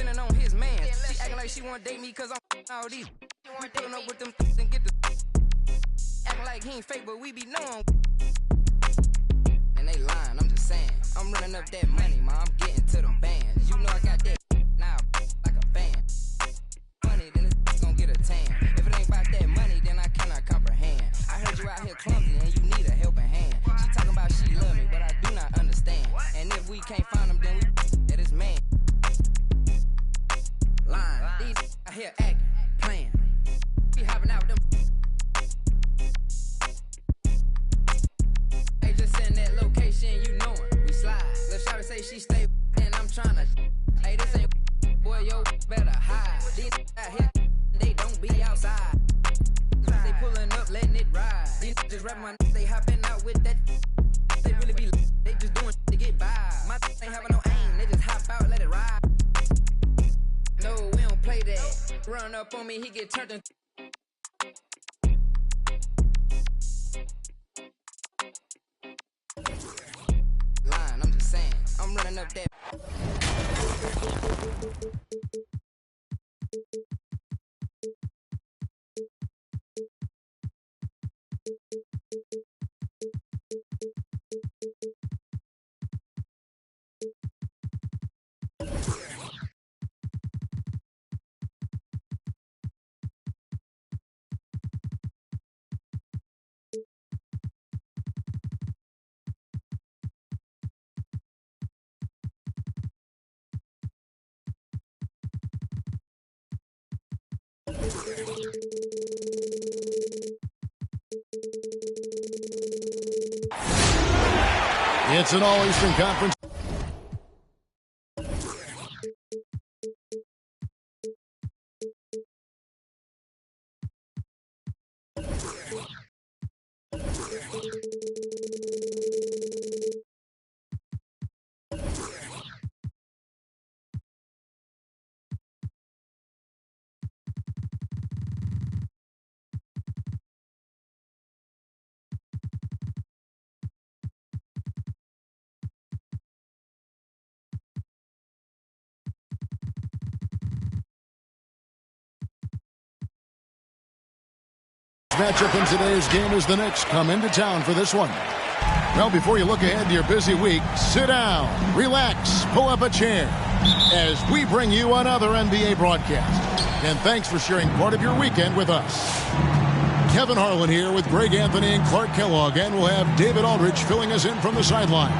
spinning on his man. She acting like she wanna date me cause I'm all these. We pulling up with them and get the acting like he ain't fake, but we be knowing. And they lying, I'm just saying. I'm running up that money, ma, I'm getting to them bands. You know I got that now like a fan. Money, then it's gonna get a tan. If it ain't about that money, then I cannot comprehend. I heard you out here clumsy and you need a helping hand. She talking about she love me, but I do not understand. And if we can't find them, then we that is man. Lying, these out here acting, playing. Be hopping out with them. They just send that location, you know it. We slide. Lil' shawty say she stay and I'm tryna. Hey, this ain't boy, yo, better hide. These out here, they don't be outside. They pulling up, letting it ride. These just rap my they hopping out with that. They really be, they just doing to get by. My ain't having no aim, they just hop out, let it ride. No, we don't play that. Run up on me, he get turned in. Line, I'm just saying, I'm running up that. It's an All-Eastern Conference. Matchup in today's game as the Knicks come into town for this one. Well, before you look ahead to your busy week, sit down, relax, pull up a chair as we bring you another NBA broadcast. And thanks for sharing part of your weekend with us. Kevin Harlan here with Greg Anthony and Clark Kellogg, and we'll have David Aldridge filling us in from the sideline.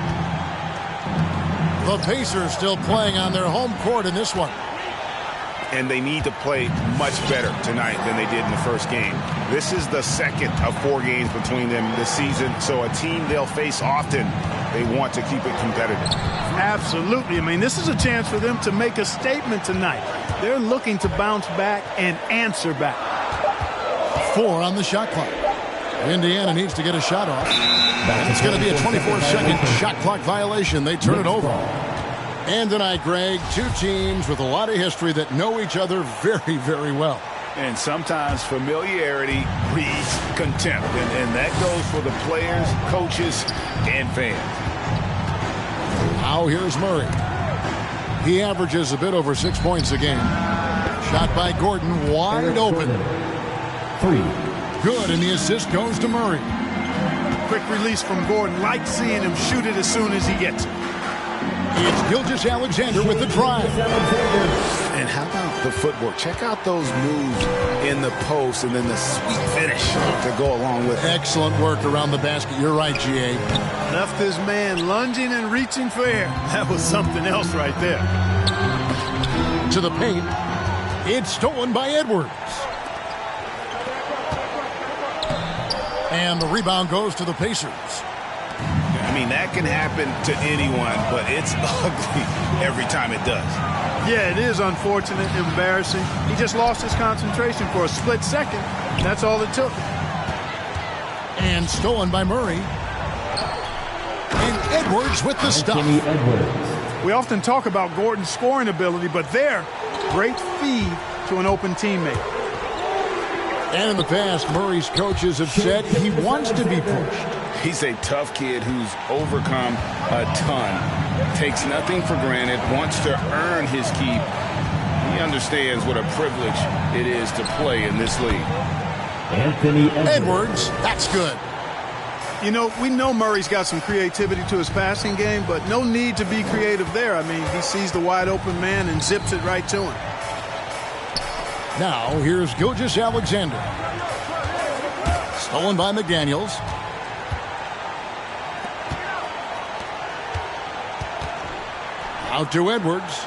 The Pacers still playing on their home court in this one. And they need to play much better tonight than they did in the first game. This is the second of 4 games between them this season, so a team they'll face often, they want to keep it competitive. Absolutely. I mean, this is a chance for them to make a statement tonight. They're looking to bounce back and answer back. 4 on the shot clock. Indiana needs to get a shot off. And it's going to be a 24-second shot clock violation. They turn it over. And tonight, Greg, 2 teams with a lot of history that know each other very, very well. And sometimes familiarity breeds contempt. And that goes for the players, coaches, and fans. Now here's Murray. He averages a bit over 6 points a game. Shot by Gordon, wide open. 3. Good, and the assist goes to Murray. Quick release from Gordon. Like seeing him shoot it as soon as he gets it. It's Gilgeous-Alexander with the drive. And how about the footwork? Check out those moves in the post and then the sweet finish to go along with it. Excellent work around the basket. You're right, G.A. Left this man lunging and reaching for air. That was something else right there. To the paint. It's stolen by Edwards. And the rebound goes to the Pacers. I mean, that can happen to anyone, but it's ugly every time it does. Yeah, it is unfortunate, embarrassing. He just lost his concentration for a split second. That's all it took. And stolen by Murray. And Edwards with the stuff. We often talk about Gordon's scoring ability, but there, great feed to an open teammate. And in the past, Murray's coaches have said he wants to be pushed. He's a tough kid who's overcome a ton, takes nothing for granted, wants to earn his keep, understands what a privilege it is to play in this league. Anthony Edwards, that's good. You know, we know Murray's got some creativity to his passing game, but no need to be creative there. I mean, he sees the wide open man and zips it right to him. Now, here's Gilgeous-Alexander. Stolen by McDaniels. Out to Edwards.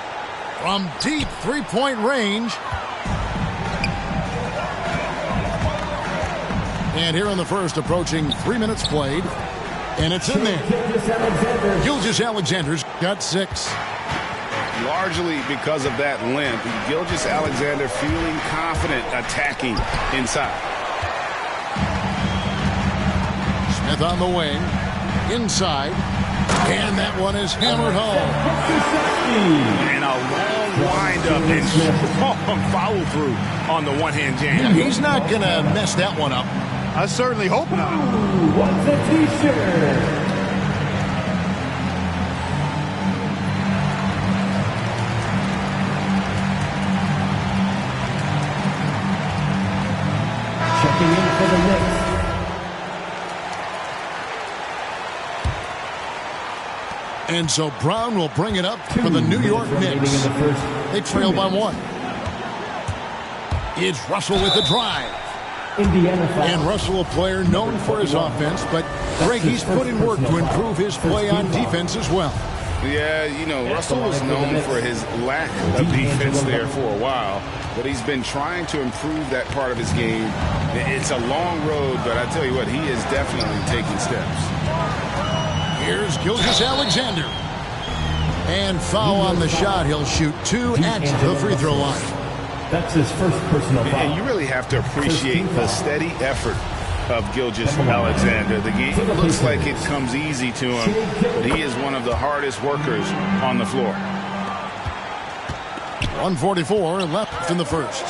From deep three-point range. And here in the first, approaching 3 minutes played. And it's in there. Gilgeous-Alexander's got 6. Largely because of that limp, Gilgeous-Alexander feeling confident attacking inside. Smith on the wing. Inside. And that one is hammered home. And a long windup and strong follow through on the one-hand jam. Yeah, he's not going to mess that one up. I certainly hope not. What's a t-shirt? Checking in for the Knicks. And so Brown will bring it up for the New York Knicks. They trail by 1. It's Russell with the drive. And Russell, a player known for his offense, but Greg, he's put in work to improve his play on defense as well. Yeah, you know, Russell was known for his lack of defense there for a while, but he's been trying to improve that part of his game. It's a long road, but I tell you what, he is definitely taking steps. Here's Gilgeous-Alexander. And foul on the shot. He'll shoot 2 at the free throw line. That's his first personal foul. And you really have to appreciate the steady effort of Gilgeous-Alexander. The game looks like it comes easy to him, but he is one of the hardest workers on the floor. 1:44 left in the first.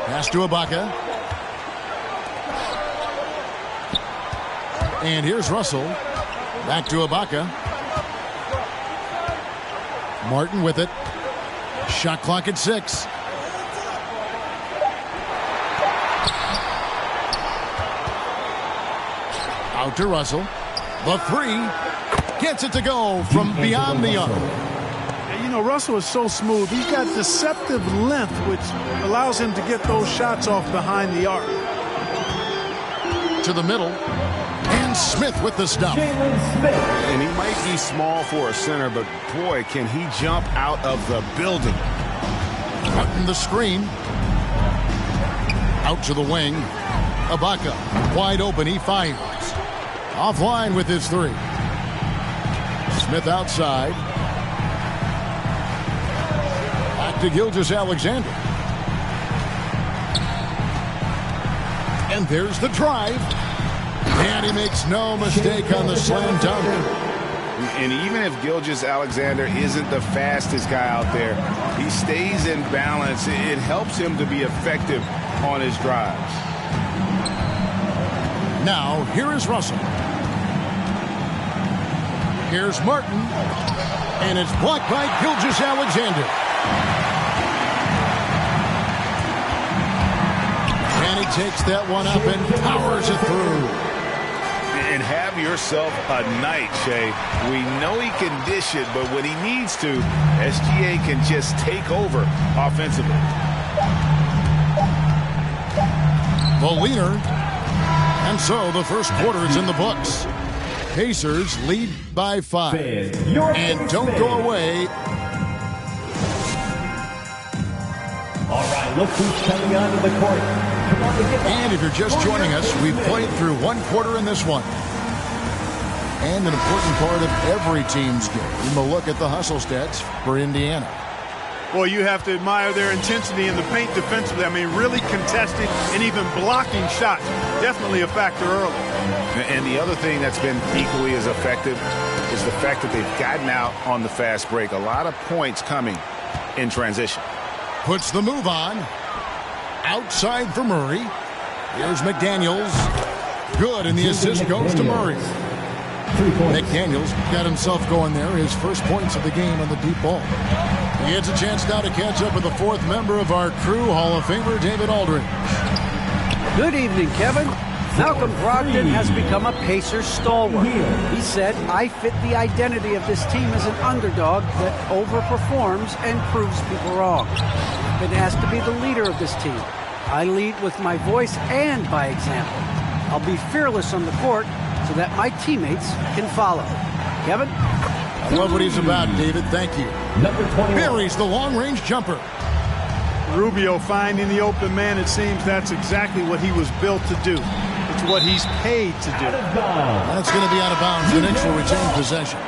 Pass to Ibaka. And here's Russell. Back to Ibaka. Martin with it. Shot clock at 6. Out to Russell. The 3. Gets it to go from beyond the arc. You know, Russell is so smooth. He's got deceptive length, which allows him to get those shots off behind the arc. To the middle. And Smith with the stop. And he might be small for a center, but boy, can he jump out of the building. Cutting the screen. Out to the wing. Ibaka wide open. He fires. Offline with his 3. Smith outside. Back to Gilgeous-Alexander. And there's the drive. And he makes no mistake on the slam dunk. And even if Gilgeous-Alexander isn't the fastest guy out there, he stays in balance. It helps him to be effective on his drives. Now, here is Russell. Here's Martin. And it's blocked by Gilgeous-Alexander. And he takes that one up and powers it through. And have yourself a night, Shea. We know he can dish it, but when he needs to, SGA can just take over offensively. The leader. And so the first quarter is in the books. Pacers lead by 5. And don't go away. All right, look who's coming onto the court. And if you're just joining us, we've played through 1 quarter in this one. And an important part of every team's game, a look at the hustle stats for Indiana. Well, you have to admire their intensity in the paint defensively. I mean, really contesting and even blocking shots. Definitely a factor early. And the other thing that's been equally as effective is the fact that they've gotten out on the fast break. A lot of points coming in transition. Puts the move on. Outside for Murray. Here's McDaniels. Good, and the assist goes to Murray. Nick Daniels got himself going there, his first points of the game on the deep ball. He gets a chance now to catch up with the fourth member of our crew, Hall of Famer David Aldridge. Good evening, Kevin. Malcolm Brogdon has become a Pacers stalwart. He said, "I fit the identity of this team as an underdog that overperforms and proves people wrong. I've been asked to be the leader of this team. I lead with my voice and by example. I'll be fearless on the court so that my teammates can follow." Kevin? I love what he's about, David. Thank you. Number 21. Buries the long-range jumper. Rubio finding the open man. It seems that's exactly what he was built to do. It's what he's paid to do. That's going to be out of bounds. The Knicks will retain possession.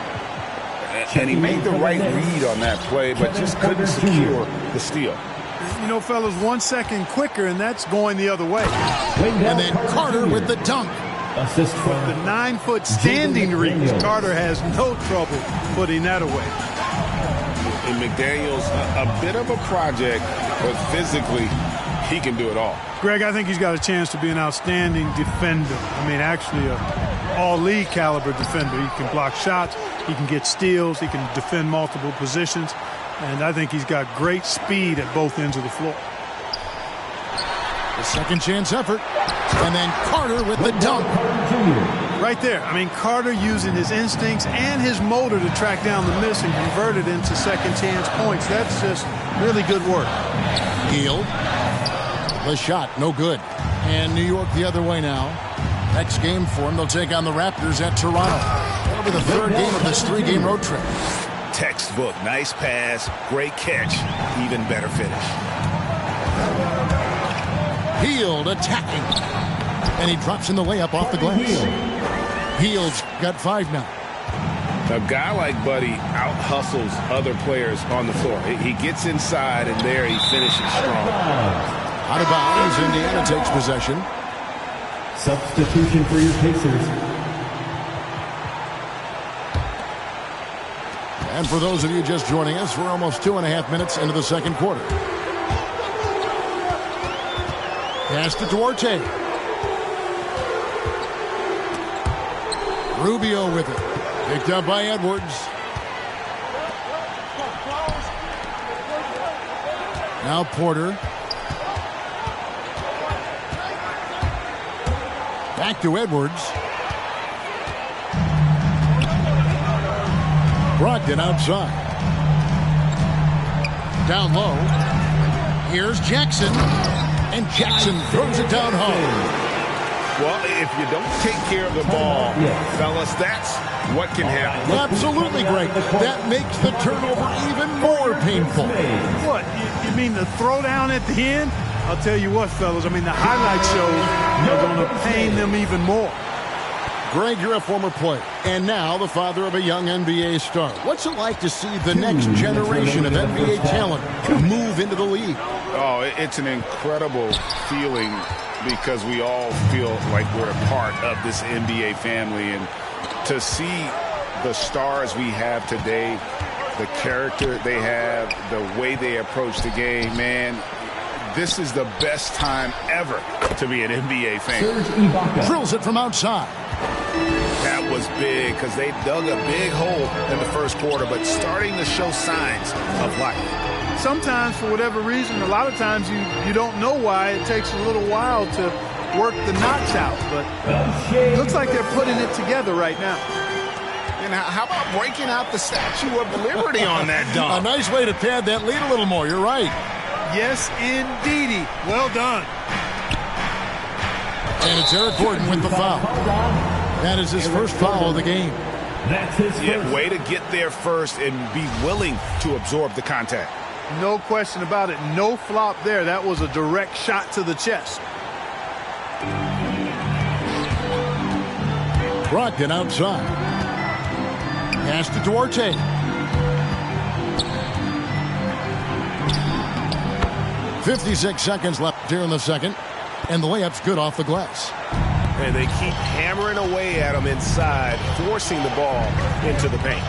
And he made the right read on that play, but just couldn't secure the steal. You know, fellas, 1 second quicker, and that's going the other way. And then Carter with the dunk. Assist from The 9-foot standing reach. Carter has no trouble putting that away. And McDaniels, a bit of a project, but physically, he can do it all. Greg, I think he's got a chance to be an outstanding defender. I mean, actually, a all-league caliber defender. He can block shots, he can get steals, he can defend multiple positions, and I think he's got great speed at both ends of the floor. The second chance effort. And then Carter with the dunk. Right there. I mean, Carter using his instincts and his motor to track down the miss and convert it into second chance points. That's just really good work. Hield. The shot, no good. And New York the other way now. Next game for them, they'll take on the Raptors at Toronto. That'll be the third game of this 3-game road trip. Textbook, nice pass, great catch, even better finish. Hield attacking. And he drops in the layup off the glass. Hield's got 5 now. A guy like Buddy out-hustles other players on the floor. He gets inside, and there he finishes strong. Out of bounds, Indiana takes possession. Substitution for your Pacers. And for those of you just joining us, we're almost 2.5 minutes into the second quarter. Pass to Duarte. Rubio with it. Picked up by Edwards. Now Porter. Back to Edwards. Brogdon outside. Down low. Here's Jackson. And Jackson throws it down home. Well, if you don't take care of the ball, fellas, that's what can happen. Absolutely great. That makes the turnover even more painful. What? You mean the throwdown at the end? I'll tell you what, fellas. I mean, the highlight shows are going to pain them even more. Greg, you're a former player, and now the father of a young NBA star. What's it like to see the next generation of NBA talent move into the league? Oh, it's an incredible feeling because we all feel like we're a part of this NBA family. And to see the stars we have today, the character they have, the way they approach the game, man, this is the best time ever to be an NBA fan. Drills it from outside. That was big because they dug a big hole in the first quarter, but starting to show signs of life. Sometimes, for whatever reason, a lot of times you don't know why. It takes a little while to work the knots out, but it looks like they're putting it together right now. And how about breaking out the Statue of Liberty on that dunk? A nice way to pad that lead a little more. You're right. Yes, indeedy. Well done. And it's Eric Gordon with the foul. That is his first foul of the game. That's his first. Way to get there first and be willing to absorb the contact. No question about it. No flop there. That was a direct shot to the chest. Brogdon outside. Pass to Duarte. .56 seconds left here in the second. And the layup's good off the glass. And they keep hammering away at him inside, forcing the ball into the paint.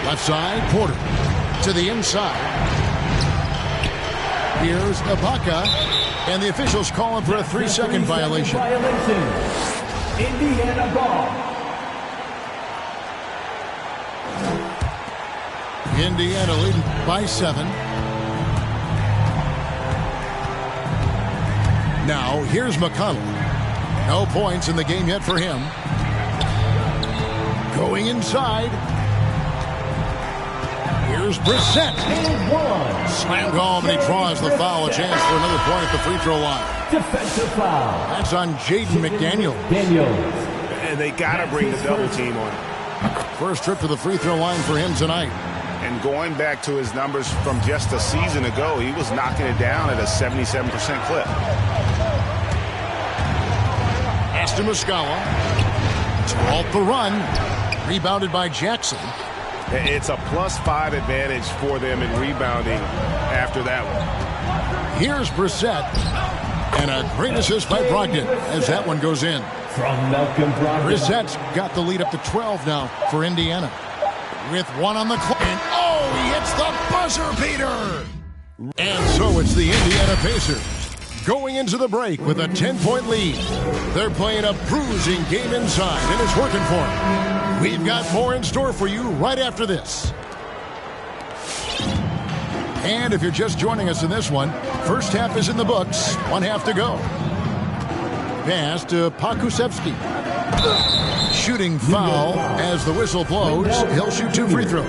Left side, Porter to the inside. Here's Ibaka, and the officials calling for a 3-second violation. Indiana ball. Indiana leading by 7. Now, here's McConnell. No points in the game yet for him. Going inside. Here's Brissett. Slammed home, and he draws the foul. A chance for another point at the free throw line. Defensive foul. That's on Jaden McDaniel. And they got to bring the double team on him. First trip to the free throw line for him tonight. And going back to his numbers from just a season ago, he was knocking it down at a 77% clip. Pass to Muscala. To halt the run. Rebounded by Jackson. It's a +5 advantage for them in rebounding after that one. Here's Brissett. And a great assist by Brogdon as that one goes in. From Malcolm Brogdon. Brissett's got the lead up to 12 now for Indiana. With one on the clock. And oh, he hits the buzzer beater. And so it's the Indiana Pacers going into the break with a 10-point lead. They're playing a bruising game inside, and it's working for them. We've got more in store for you right after this. And if you're just joining us in this one, first half is in the books. 1 half to go. Pass to Pokusevski. Shooting foul as the whistle blows. He'll shoot 2 free throws.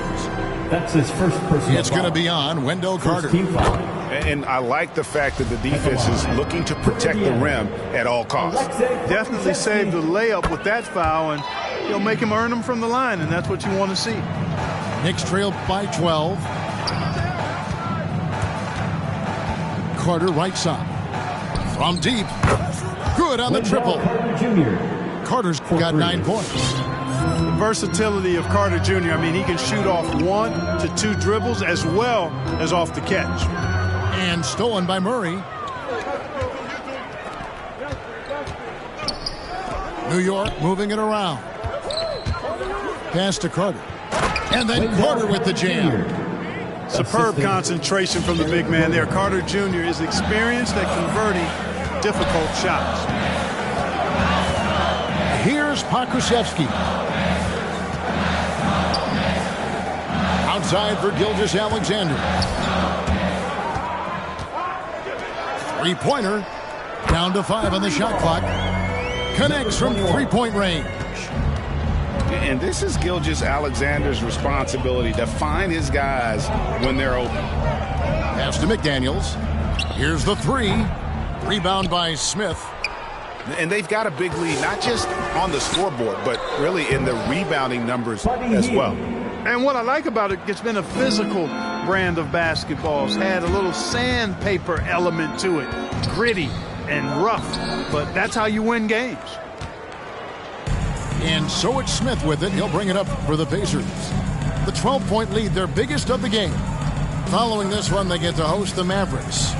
That's his first personal It's going to be on Wendell Carter. Team foul. And I like the fact that the defense is looking to protect the rim at all costs. Definitely saved the layup with that foul, and he'll make him earn them from the line, and that's what you want to see. Knicks trail by 12. Carter right side. From deep. Good on the triple. Carter's got 9 points. The versatility of Carter Jr. I mean, he can shoot off 1 to 2 dribbles as well as off the catch. And stolen by Murray. New York moving it around. Pass to Carter. And then Carter with the jam. Superb concentration from the big man there. Carter Jr. is experienced at converting difficult shots. Here's Pokusevski. Outside for Gilgeous-Alexander. 3-pointer. Down to 5 on the shot clock. Connects from 3-point range. And this is Gilgeous-Alexander's responsibility to find his guys when they're open. Pass to McDaniels. Here's the 3. Rebound by Smith. And they've got a big lead, not just on the scoreboard, but really in the rebounding numbers as well. And what I like about it, it's been a physical brand of basketball. It's had a little sandpaper element to it. Gritty and rough, but that's how you win games. And so it's Smith with it. He'll bring it up for the Pacers. The 12-point lead, their biggest of the game. Following this one, they get to host the Mavericks.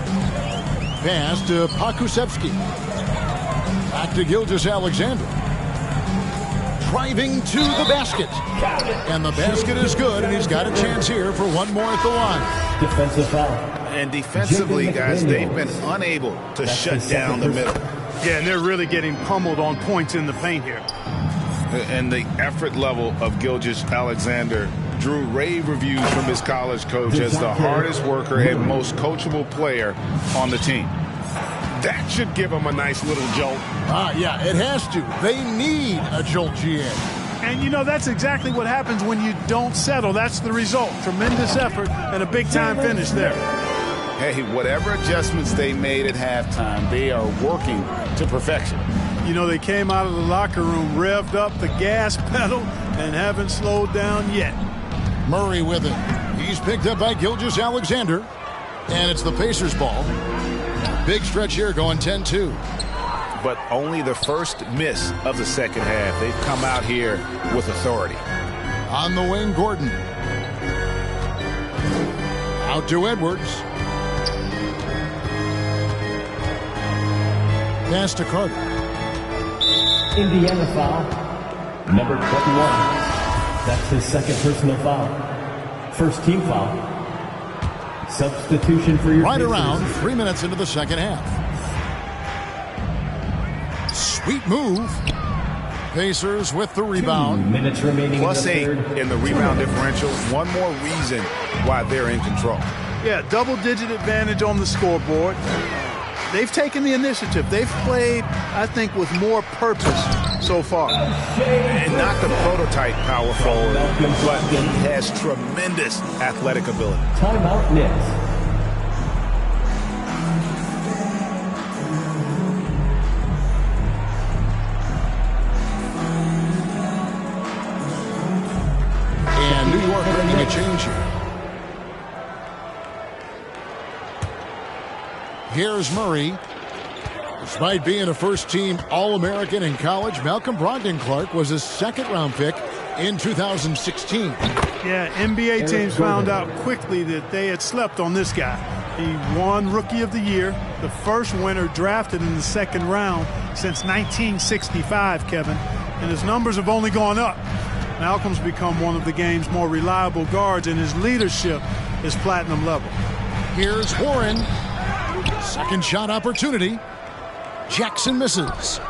Pass to Pokusevski. Back to Gilgeous-Alexander. Driving to the basket. And the basket is good, and he's got a chance here for one more at the line. Defensive foul. And defensively, guys, they've been unable to shut down the middle. Yeah, and they're really getting pummeled on points in the paint here. And the effort level of Gilgeous-Alexander drew rave reviews from his college coach as the hardest worker and most coachable player on the team. That should give him a nice little jolt. Yeah, it has to. They need a jolt, GA. And, you know, that's exactly what happens when you don't settle. That's the result. Tremendous effort and a big-time finish there. Hey, whatever adjustments they made at halftime, they are working to perfection. You know, they came out of the locker room, revved up the gas pedal, and haven't slowed down yet. Murray with it. He's picked up by Gilgeous-Alexander. And it's the Pacers' ball. Big stretch here going 10-2. But only the first miss of the second half. They've come out here with authority. On the wing, Gordon. Out to Edwards. Pass to Carter. Indiana foul. Number 21. That's his second personal foul. First team foul. Substitution for your Right Pacers. around 3 minutes into the second half. Sweet move. Pacers with the 2 rebound. minutes remaining Plus in the 8 third. in the rebound differential. One more reason why they're in control. Yeah, double-digit advantage on the scoreboard. They've taken the initiative. They've played, I think, with more purpose so far. And not the prototype power forward, but he has tremendous athletic ability. Timeout Knicks. And New York making a change here. Here's Murray. Despite being a first-team All-American in college, Malcolm Brogdon-Clark was a second-round pick in 2016. Yeah, NBA teams found out quickly that they had slept on this guy. He won Rookie of the Year, the first winner drafted in the second round since 1965, Kevin. And his numbers have only gone up. Malcolm's become one of the game's more reliable guards, and his leadership is platinum level. Here's Warren. Second shot opportunity. Jackson misses.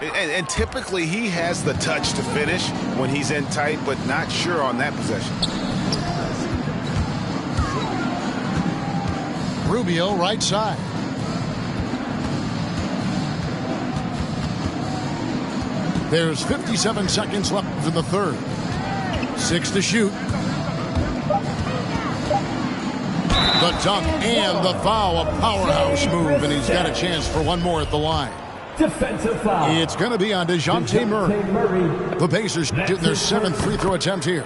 And typically he has the touch to finish when he's in tight, but not sure on that possession. Rubio right side. There's 57 seconds left in the third. 6 to shoot. The dunk and the foul, a powerhouse move, and he's got a chance for one more at the line. Defensive foul. It's going to be on DeJounte Murray. The Pacers shooting their 7th free throw attempt here.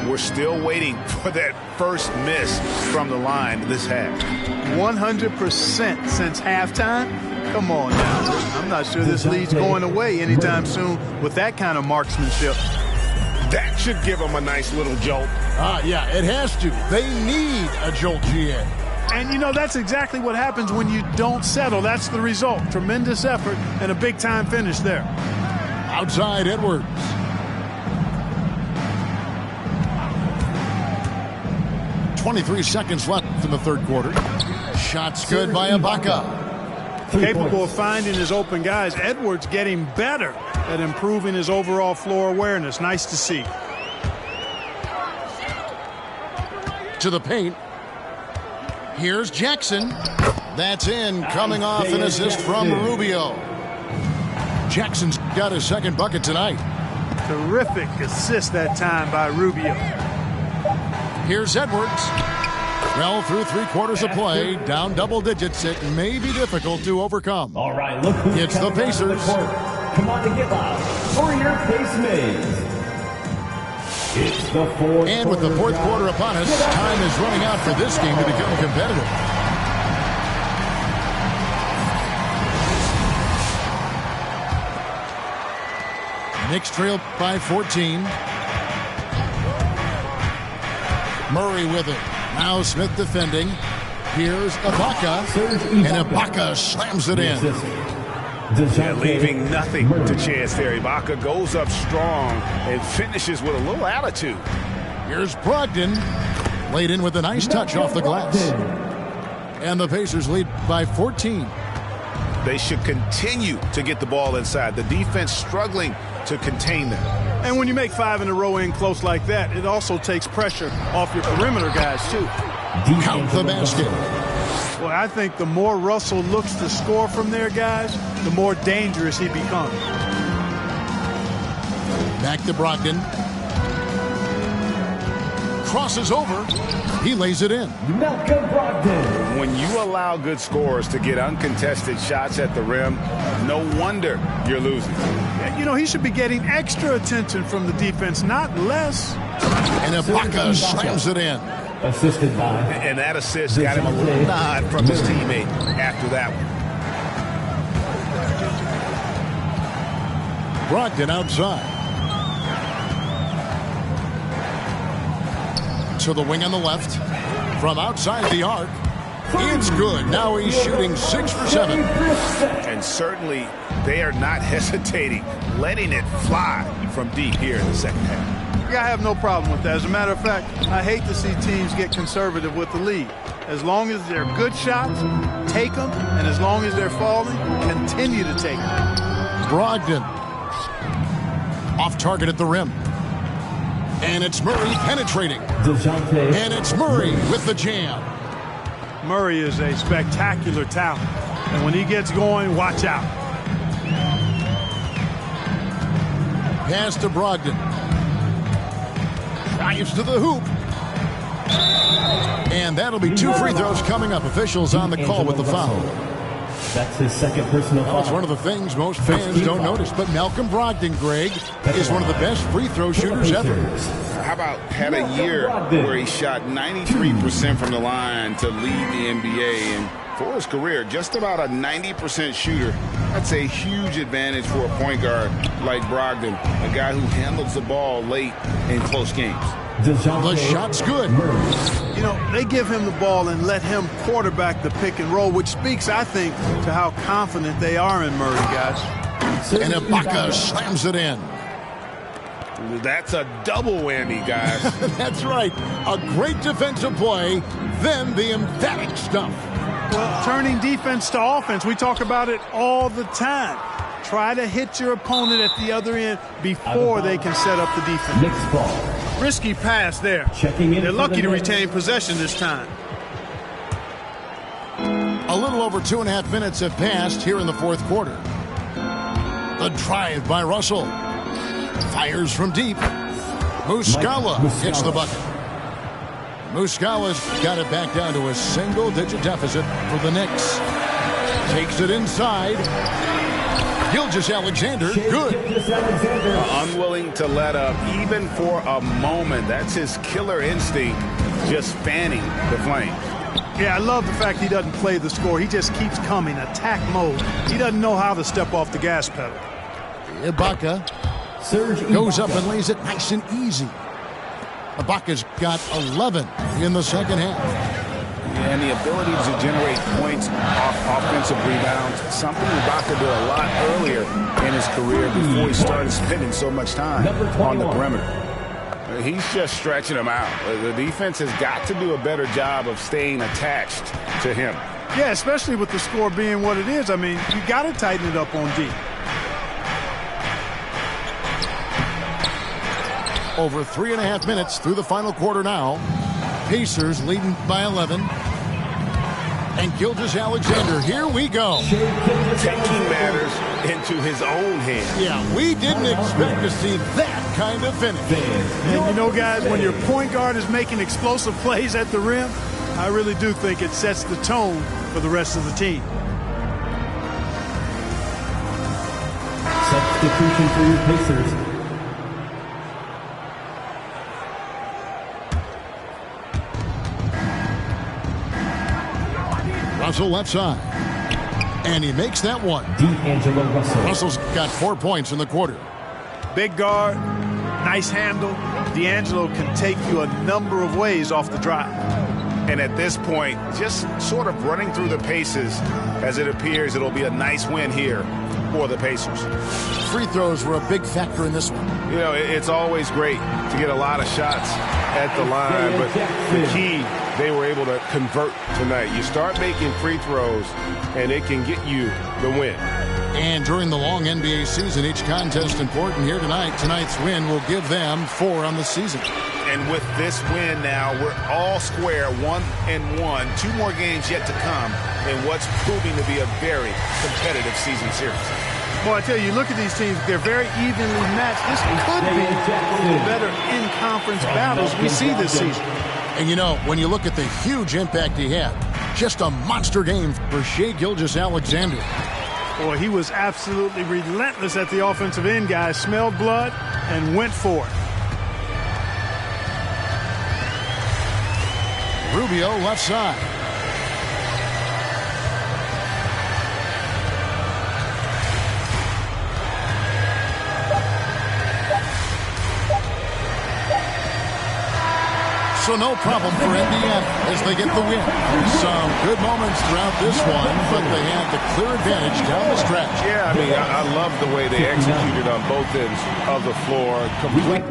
We're still waiting for that first miss from the line this half. 100% since halftime? Come on now. I'm not sure this lead's going away anytime soon with that kind of marksmanship. That should give them a nice little jolt. Yeah, it has to. They need a jolt, GA. And, you know, that's exactly what happens when you don't settle. That's the result. Tremendous effort and a big-time finish there. Outside Edwards. .23 seconds left in the third quarter. Shots good by Ibaka. Capable of finding his open guys. Edwards getting better at improving his overall floor awareness. Nice to see. To the paint. Here's Jackson. That's in, coming off an assist from Rubio. Jackson's got his second bucket tonight. Terrific assist that time by Rubio. Here's Edwards. Well, through 3/4 of play, down double digits, it may be difficult to overcome. All right, look who's It's the coming out of the Pacers. court. Come on and get loud for your Pacemates. It's the fourth. And with the fourth quarter upon us, time is running out for this game to become competitive. Knicks trail by 14. Murray with it. Now Smith defending. Here's Ibaka. And Ibaka slams it in. Yeah, leaving nothing to chance there. Ibaka goes up strong and finishes with a little attitude. Here's Brogdon. Laid in with a nice touch off the glass. And the Pacers lead by 14. They should continue to get the ball inside. The defense struggling to contain them. And when you make 5 in a row in close like that, it also takes pressure off your perimeter guys, too. Count the basket. Well, I think the more Russell looks to score from there, guys, the more dangerous he becomes. Back to Brogdon. Crosses over. He lays it in. Malcolm Brogdon. When you allow good scorers to get uncontested shots at the rim, no wonder you're losing. You know, he should be getting extra attention from the defense, not less. And Ibaka slams it in. Assisted by. And that assist got him a little nod from his teammate after that one. Brogdon outside. To the wing on the left. From outside the arc. It's good. Now he's shooting 6 for 7. And certainly they are not hesitating, letting it fly from deep here in the second half. I have no problem with that. As a matter of fact, I hate to see teams get conservative with the lead. As long as they're good shots, take them. And as long as they're falling, continue to take them. Brogdon. Off target at the rim. And it's Murray penetrating. And it's Murray with the jam. Murray is a spectacular talent. And when he gets going, watch out. Pass to Brogdon. Drives to the hoop. And that'll be 2 free throws coming up. Officials on the call with the foul. That's his second personal foul. It's one of the things most fans don't notice, but Malcolm Brogdon, Greg, is one of the best free throw shooters ever. How about had a year where he shot 93% from the line to lead the NBA, and for his career, just about a 90% shooter. That's a huge advantage for a point guard like Brogdon, a guy who handles the ball late in close games. The shot's good. You know, they give him the ball and let him quarterback the pick and roll, which speaks, I think, to how confident they are in Murray, guys. And Ibaka slams it in. That's a double whammy, guys. That's right. A great defensive play, then the emphatic stuff. Well, turning defense to offense, we talk about it all the time. Try to hit your opponent at the other end before they can set up the defense. Next ball. Risky pass there. They're lucky to retain possession this time. A little over 2.5 minutes have passed here in the fourth quarter. The drive by Russell. Fires from deep. Muscala hits the bucket. Muscala's got it back down to a single-digit deficit for the Knicks. Takes it inside. Gilgeous-Alexander, good. Unwilling to let up, even for a moment. That's his killer instinct, just fanning the flame. Yeah, I love the fact he doesn't play the score. He just keeps coming, attack mode. He doesn't know how to step off the gas pedal. Ibaka goes up and lays it nice and easy. Ibaka's got 11 in the second half. And the ability to generate points off offensive rebounds, something Ibaka did a lot earlier in his career before he started spending so much time on the perimeter. He's just stretching them out. The defense has got to do a better job of staying attached to him. Yeah, especially with the score being what it is. I mean, you got to tighten it up on D. Over 3.5 minutes through the final quarter now. Pacers leading by 11. And Gilgeous-Alexander, here we go. Taking matters into his own hands. Yeah, we didn't expect to see that kind of finish. And you know, guys, when your point guard is making explosive plays at the rim, I really do think it sets the tone for the rest of the team. Substitution for your Pacers. Russell left side. And he makes that one. D'Angelo Russell. Russell's got 4 points in the quarter. Big guard, nice handle. D'Angelo can take you a number of ways off the drive. And at this point, just sort of running through the paces as it appears it'll be a nice win here for the Pacers. Free throws were a big factor in this one. You know, it's always great to get a lot of shots at the line, but the key, they were able to convert tonight. You start making free throws, and it can get you the win. And during the long NBA season, each contest important here tonight. Tonight's win will give them 4 on the season. And with this win now, we're all square, 1-1. 2 more games yet to come in what's proving to be a very competitive season series. Well, I tell you, look at these teams. They're very evenly matched. This could be one of the better in-conference battles we see this season. And, you know, when you look at the huge impact he had, just a monster game for Shai Gilgeous-Alexander. Boy, he was absolutely relentless at the offensive end, guys. Smelled blood and went for it. Rubio left side. So no problem for Indiana as they get the win. Some good moments throughout this one, but they had the clear advantage down the stretch. Yeah, I mean, I love the way they executed on both ends of the floor. Complete.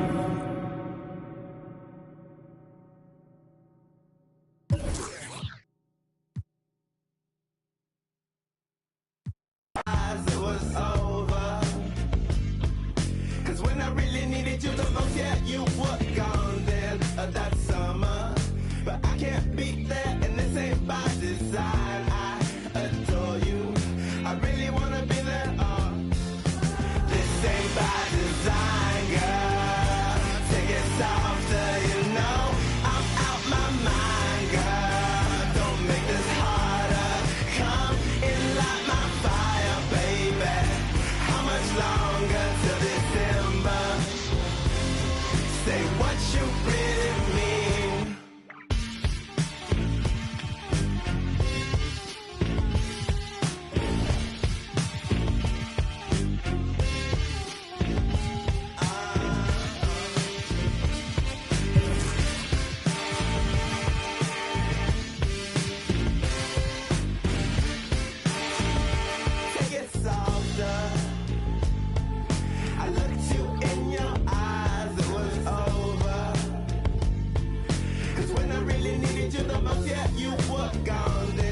that you were gone.